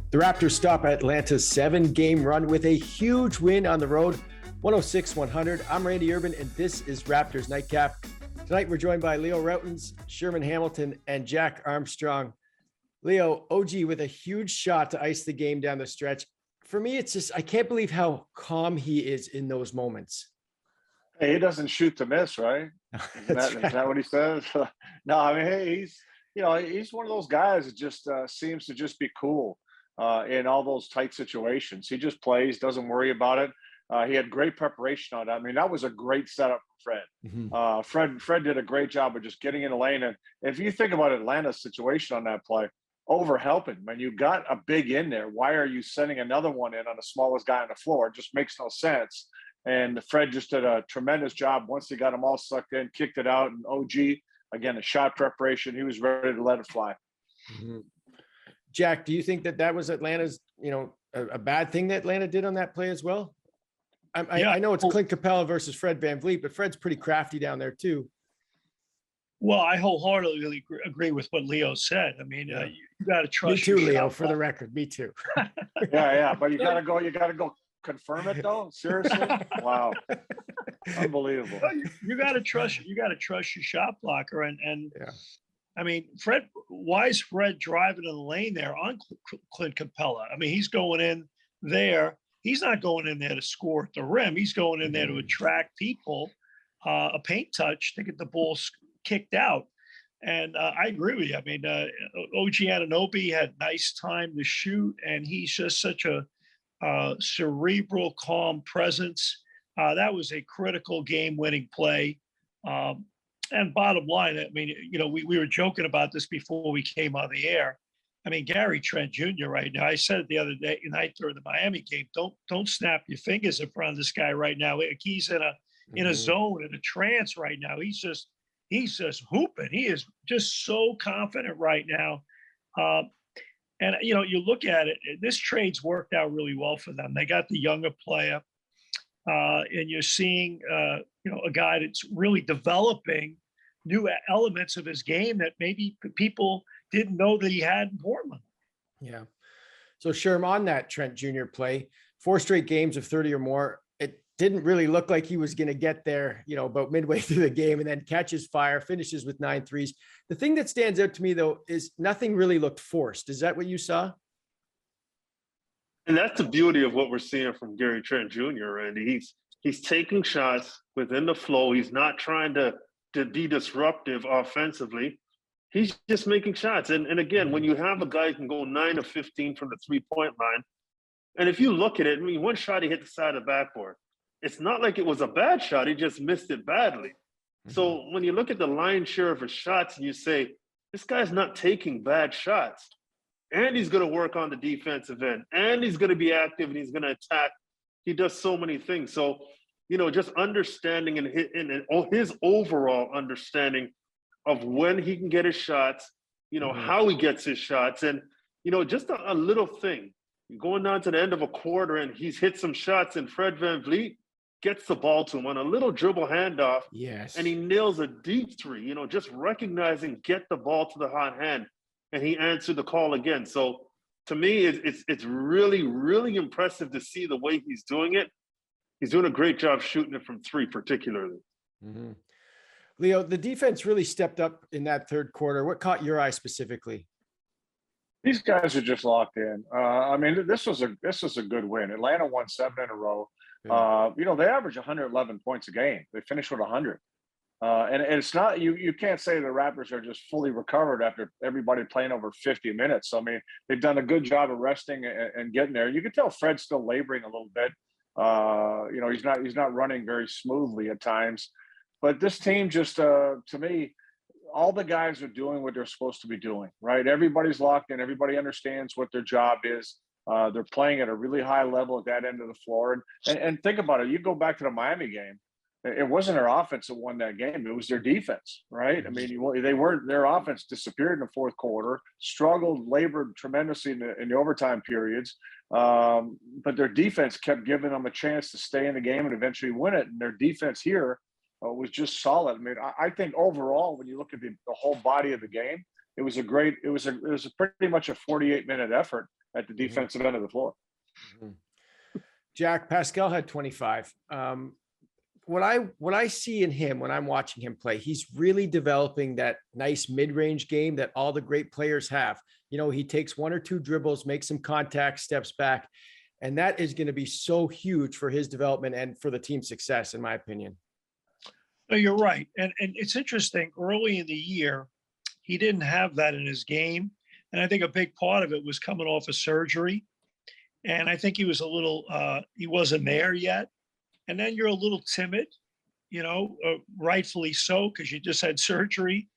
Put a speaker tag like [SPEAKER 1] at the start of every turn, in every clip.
[SPEAKER 1] The Raptors stop Atlanta's 7-game run with a huge win on the road, 106-100. I'm Randy Urban, and this is Raptors Night Cap. Tonight, we're joined by Leo Rautins, Sherman Hamilton, and Jack Armstrong. Leo, OG with a huge shot to ice the game down the stretch. For me, it's just, I can't believe how calm he is in those moments.
[SPEAKER 2] Hey, he doesn't shoot to miss, right? Is that what he says? No, I mean, hey, he's one of those guys that just seems to just be cool in all those tight situations. He just plays, doesn't worry about it. He had great preparation on that. I mean, that was a great setup for Fred. Mm-hmm. Fred did a great job of just getting in the lane. And if you think about Atlanta's situation on that play, over helping, man, you got a big in there. Why are you sending another one in on the smallest guy on the floor? It just makes no sense. And Fred just did a tremendous job once he got them all sucked in, kicked it out. And OG, again, a shot preparation, he was ready to let it fly.
[SPEAKER 1] Mm-hmm. Jack, do you think that was Atlanta's, a bad thing that Atlanta did on that play as well? I know it's Clint Capella versus Fred VanVleet, but Fred's pretty crafty down there too.
[SPEAKER 3] Well, I wholeheartedly agree with what Leo said. I mean, you got to trust.
[SPEAKER 1] Me too, Leo. For the record, me too.
[SPEAKER 2] Yeah, but you got to go confirm it though. Seriously, wow, unbelievable.
[SPEAKER 3] You got to trust. You got to trust your shot blocker, and yeah. I mean, Fred. Why is Fred driving in the lane there on Clint Capella? I mean, he's going in there. He's not going in there to score at the rim. He's going in there to attract people, a paint touch to get the ball kicked out. And I agree with you. I mean, OG Anunoby had nice time to shoot, and he's just such a cerebral, calm presence. That was a critical game-winning play. And bottom line, I mean, we were joking about this before we came on the air. I mean, Gary Trent Jr. right now, I said it the other night during the Miami game, don't snap your fingers in front of this guy right now. He's in a zone, in a trance right now. He's just hooping. He is just so confident right now. And, you look at it, this trade's worked out really well for them. They got the younger player, and you're seeing, a guy that's really developing new elements of his game that maybe people didn't know that he had in Portland.
[SPEAKER 1] Yeah. So Sherm, on that Trent Jr. play, 4 straight games of 30 or more, it didn't really look like he was going to get there, about midway through the game, and then catches fire, finishes with 9 threes. The thing that stands out to me, though, is nothing really looked forced. Is that what you saw?
[SPEAKER 4] And that's the beauty of what we're seeing from Gary Trent Jr., Randy. He's taking shots within the flow. He's not trying to be disruptive offensively. He's just making shots. And again, when you have a guy who can go 9 of 15 from the three-point line, and if you look at it, I mean, one shot he hit the side of the backboard. It's not like it was a bad shot. He just missed it badly. Mm-hmm. So when you look at the lion's share of his shots and you say, this guy's not taking bad shots, and he's going to work on the defensive end, and he's going to be active, and he's going to attack. He does so many things. So, just understanding and his overall understanding of when he can get his shots, how he gets his shots. And, just a little thing, going down to the end of a quarter and he's hit some shots and Fred VanVleet gets the ball to him on a little dribble handoff.
[SPEAKER 1] Yes.
[SPEAKER 4] And he nails a deep three, just recognizing, get the ball to the hot hand. And he answered the call again. So to me, it's really, really impressive to see the way he's doing it. He's doing a great job shooting it from 3 particularly.
[SPEAKER 1] Mm-hmm. Leo, the defense really stepped up in that third quarter. What caught your eye specifically?
[SPEAKER 2] These guys are just locked in. I mean, this was a good win. Atlanta won 7 in a row. Yeah. They average 111 points a game. They finished with 100. And it's not, you can't say the Raptors are just fully recovered after everybody playing over 50 minutes. So, I mean, they've done a good job of resting and getting there. You can tell Fred's still laboring a little bit. He's not running very smoothly at times. But this team just, to me, all the guys are doing what they're supposed to be doing, right? Everybody's locked in. Everybody understands what their job is. They're playing at a really high level at that end of the floor. And think about it. You go back to the Miami game. It wasn't their offense that won that game. It was their defense, right? I mean, their offense disappeared in the fourth quarter, struggled, labored tremendously in the overtime periods. But their defense kept giving them a chance to stay in the game and eventually win it. And their defense here was just solid. I mean, I think overall, when you look at the whole body of the game, it was pretty much a 48-minute effort. at the defensive end of the floor.
[SPEAKER 1] Mm-hmm. Jack, Pascal had 25. What I see in him when I'm watching him play, he's really developing that nice mid-range game that all the great players have. You know, he takes one or two dribbles, makes some contact, steps back, and that is going to be so huge for his development and for the team's success, in my opinion.
[SPEAKER 3] No, you're right. And it's interesting. Early in the year, he didn't have that in his game. And I think a big part of it was coming off of surgery. And I think he was a little, he wasn't there yet. And then you're a little timid, you know, rightfully so, because you just had surgery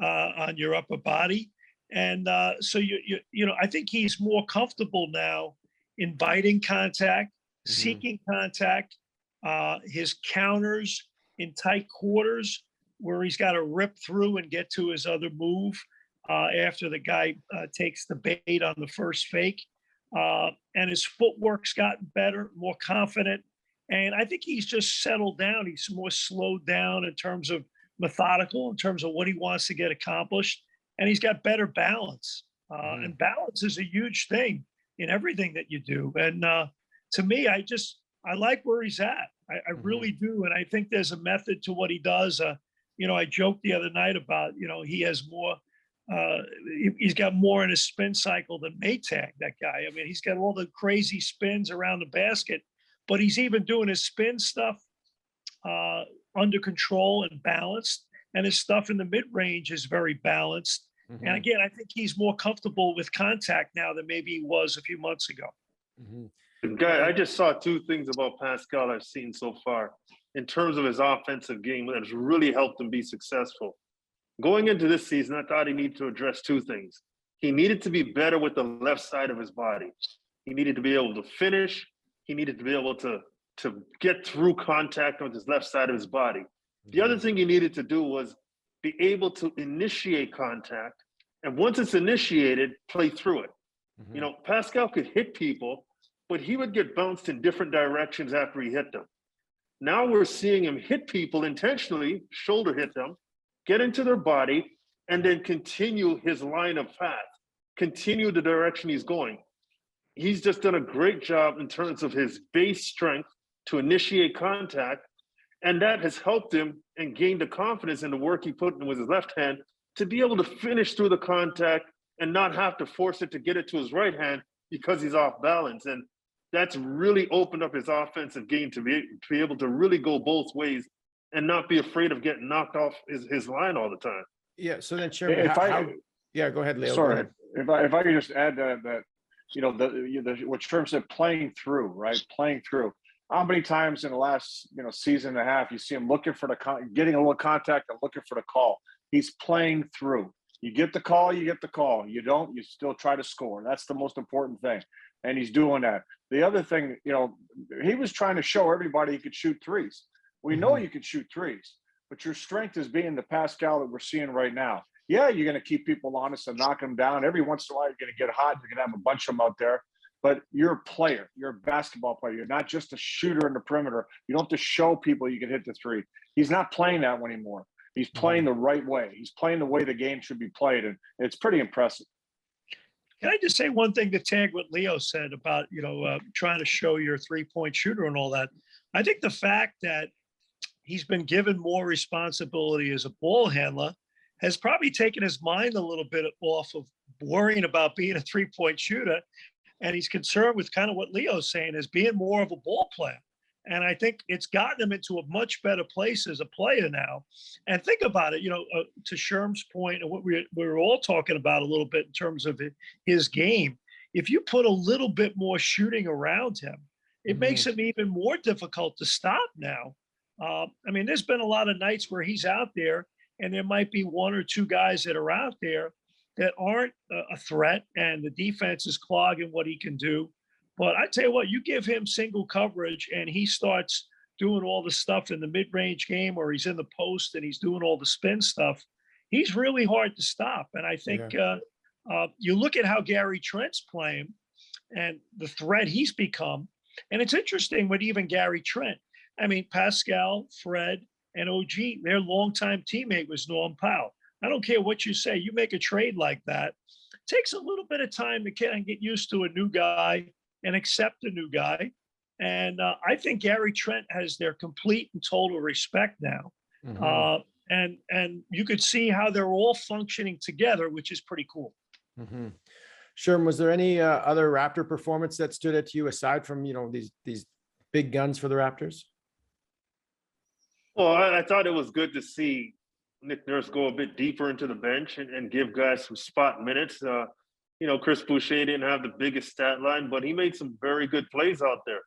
[SPEAKER 3] on your upper body. And so, you know, I think he's more comfortable now inviting contact, seeking contact, his counters in tight quarters where he's got to rip through and get to his other move after the guy takes the bait on the first fake. And his footwork's gotten better, more confident. And I think he's just settled down. He's more slowed down in terms of methodical, in terms of what he wants to get accomplished. And he's got better balance. And balance is a huge thing in everything that you do. And to me, I like where he's at. I really do. And I think there's a method to what he does. You know, I joked the other night about, you know, he has more, he's got more in his spin cycle than Maytag, that guy. I mean, he's got all the crazy spins around the basket, but he's even doing his spin stuff under control and balanced. And his stuff in the mid-range is very balanced. And again, I think he's more comfortable with contact now than maybe he was a few months ago.
[SPEAKER 4] Guy, I just saw two things about Pascal I've seen so far in terms of his offensive game that has really helped him be successful. Going into this season, I thought he needed to address two things. He needed to be better with the left side of his body. He needed to be able to finish. He needed to be able to get through contact with his left side of his body. The other thing he needed to do was be able to initiate contact. And once it's initiated, play through it. You know, Pascal could hit people, but he would get bounced in different directions after he hit them. Now we're seeing him hit people intentionally, shoulder hit them, get into their body, and then continue his line of path, continue the direction he's going. He's just done a great job in terms of his base strength to initiate contact, and that has helped him and gained the confidence in the work he put in with his left hand to be able to finish through the contact and not have to force it to get it to his right hand because he's off balance. And that's really opened up his offensive game to be able to really go both ways and not be afraid of getting knocked off his line all the time.
[SPEAKER 1] Yeah. So then, Sherman, yeah, go ahead, Leo.
[SPEAKER 2] Sorry, if I could just add that you know, what Sherman said, playing through, right? Playing through. How many times in the last, you know, season and a half, you see him looking for getting a little contact and looking for the call. He's playing through. You get the call, you get the call. You don't, you still try to score. That's the most important thing. And he's doing that. The other thing, you know, he was trying to show everybody he could shoot threes. We know you can shoot threes, but your strength is being the Pascal that we're seeing right now. Yeah, you're going to keep people honest and knock them down. Every once in a while, you're going to get hot. You're going to have a bunch of them out there. But you're a player. You're a basketball player. You're not just a shooter in the perimeter. You don't have to show people you can hit the three. He's not playing that anymore. He's playing the right way. He's playing the way the game should be played, and it's pretty impressive.
[SPEAKER 3] Can I just say one thing to tag what Leo said about, you know, trying to show your three-point shooter and all that? I think the fact that he's been given more responsibility as a ball handler has probably taken his mind a little bit off of worrying about being a three-point shooter. And he's concerned with kind of what Leo's saying is being more of a ball player. And I think it's gotten him into a much better place as a player now. And think about it, you know, to Sherm's point and what we were all talking about a little bit in terms of his game. If you put a little bit more shooting around him, it makes him even more difficult to stop now. I mean, there's been a lot of nights where he's out there and there might be one or two guys that are out there that aren't a threat, and the defense is clogging what he can do. But I tell you what, you give him single coverage and he starts doing all the stuff in the mid-range game, or he's in the post and he's doing all the spin stuff, he's really hard to stop. And I think you look at how Gary Trent's playing and the threat he's become. And it's interesting with even Gary Trent. I mean, Pascal, Fred, and OG, their longtime teammate was Norm Powell. I don't care what you say. You make a trade like that, takes a little bit of time to kind of get used to a new guy and accept a new guy. And I think Gary Trent has their complete and total respect now.
[SPEAKER 1] Mm-hmm.
[SPEAKER 3] And you could see how they're all functioning together, which is pretty cool.
[SPEAKER 1] Mm-hmm. Sherman, was there any other Raptor performance that stood out to you aside from, these big guns for the Raptors?
[SPEAKER 4] Well, I thought it was good to see Nick Nurse go a bit deeper into the bench and give guys some spot minutes. Chris Boucher didn't have the biggest stat line, but he made some very good plays out there.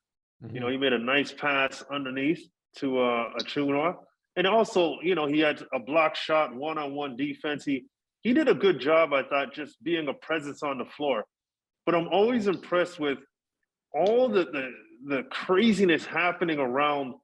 [SPEAKER 1] Mm-hmm.
[SPEAKER 4] He made a nice pass underneath to Anunoby. And also, he had a block shot, one-on-one defense. He did a good job, I thought, just being a presence on the floor. But I'm always impressed with all the craziness happening around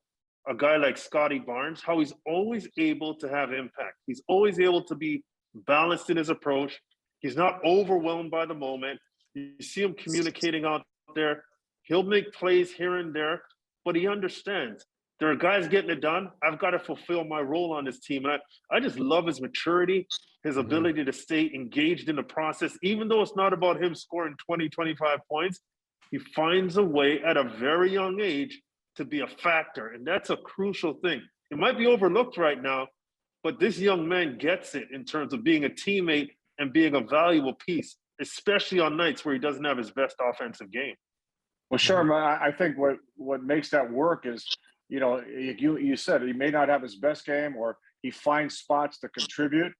[SPEAKER 4] a guy like Scottie Barnes, how he's always able to have impact. He's always able to be balanced in his approach. He's not overwhelmed by the moment. You see him communicating out there. He'll make plays here and there, but he understands. There are guys getting it done. I've got to fulfill my role on this team. And I just love his maturity, his ability to stay engaged in the process. Even though it's not about him scoring 20, 25 points, he finds a way at a very young age to be a factor. And that's a crucial thing. It might be overlooked right now, but this young man gets it in terms of being a teammate and being a valuable piece, especially on nights where he doesn't have his best offensive game.
[SPEAKER 2] Well, Sherman, I think what makes that work is, you said he may not have his best game or he finds spots to contribute,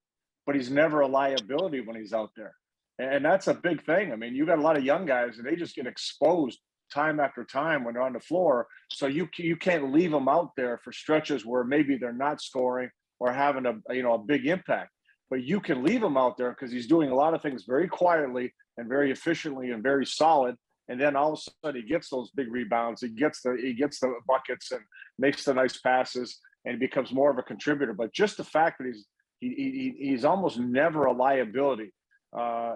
[SPEAKER 2] but he's never a liability when he's out there. And that's a big thing. I mean, you got a lot of young guys and they just get exposed time after time when they're on the floor. So you can't leave them out there for stretches where maybe they're not scoring or having a big impact. But you can leave him out there because he's doing a lot of things very quietly and very efficiently and very solid. And then all of a sudden he gets those big rebounds. He gets the buckets and makes the nice passes and he becomes more of a contributor. But just the fact that he's almost never a liability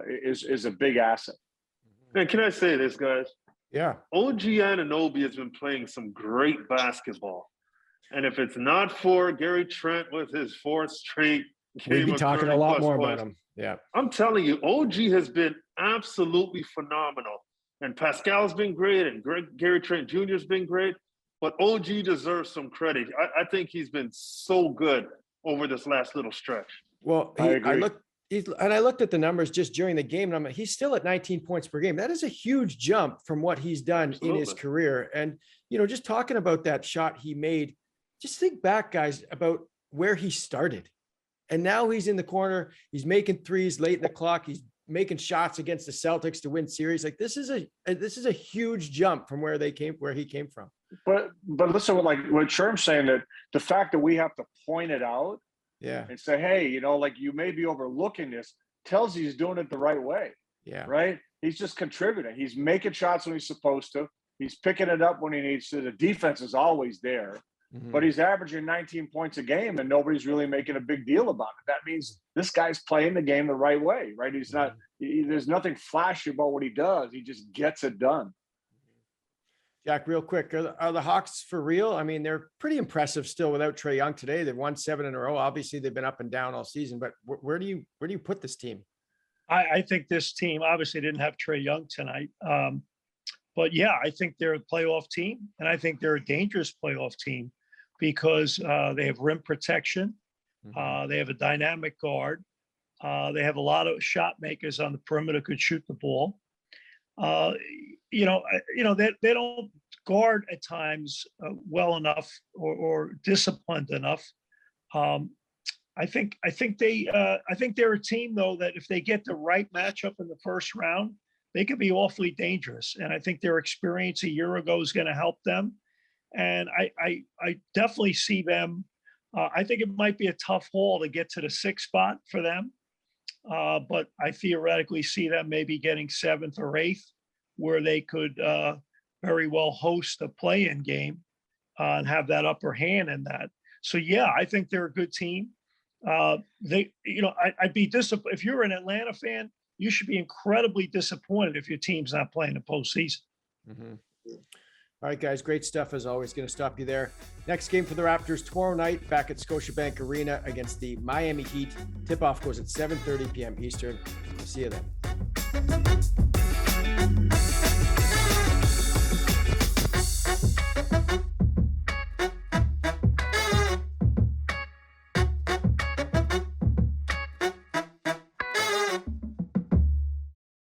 [SPEAKER 2] is a big asset.
[SPEAKER 4] And can I say this, guys?
[SPEAKER 1] Yeah.
[SPEAKER 4] OG Anunoby has been playing some great basketball. And if it's not for Gary Trent with his fourth straight game,
[SPEAKER 1] we'd be talking a lot more about him. Yeah.
[SPEAKER 4] I'm telling you, OG has been absolutely phenomenal. And Pascal's been great, and Gary Trent Jr. has been great. But OG deserves some credit. I think he's been so good over this last little stretch.
[SPEAKER 1] Well, I looked at the numbers just during the game, and he's still at 19 points per game. That is a huge jump from what he's done in his career. And, just talking about that shot he made, just think back, guys, about where he started. And now he's in the corner. He's making threes late in the clock. He's making shots against the Celtics to win series. Like this is a huge jump from where he came from.
[SPEAKER 2] But listen, like what Sherm's saying, that the fact that we have to point it out, and say, hey, you may be overlooking this, tells you he's doing it the right way. Yeah. Right. He's just contributing. He's making shots when he's supposed to. He's picking it up when he needs to. The defense is always there. But he's averaging 19 points a game and nobody's really making a big deal about it. That means this guy's playing the game the right way, right? He's not, there's nothing flashy about what he does. He just gets it done.
[SPEAKER 1] Jack, real quick, are the Hawks for real? I mean, they're pretty impressive still without Trae Young today. They've won 7 in a row. Obviously they've been up and down all season, but where do you put this team?
[SPEAKER 3] I think this team obviously didn't have Trae Young tonight. But yeah, I think they're a playoff team and I think they're a dangerous playoff team. Because they have rim protection, they have a dynamic guard, they have a lot of shot makers on the perimeter who could shoot the ball. They don't guard at times well enough or disciplined enough. I think they're a team though that if they get the right matchup in the first round, they could be awfully dangerous. And I think their experience a year ago is going to help them. And I definitely see them. I think it might be a tough haul to get to the 6th spot for them. But I theoretically see them maybe getting 7th or 8th, where they could very well host a play-in game and have that upper hand in that. So, yeah, I think they're a good team. I'd be disappointed. If you're an Atlanta fan, you should be incredibly disappointed if your team's not playing the postseason.
[SPEAKER 1] All right, guys, great stuff as always. Going to stop you there. Next game for the Raptors tomorrow night back at Scotiabank Arena against the Miami Heat. Tip-off goes at 7:30 p.m. Eastern. We'll see you then.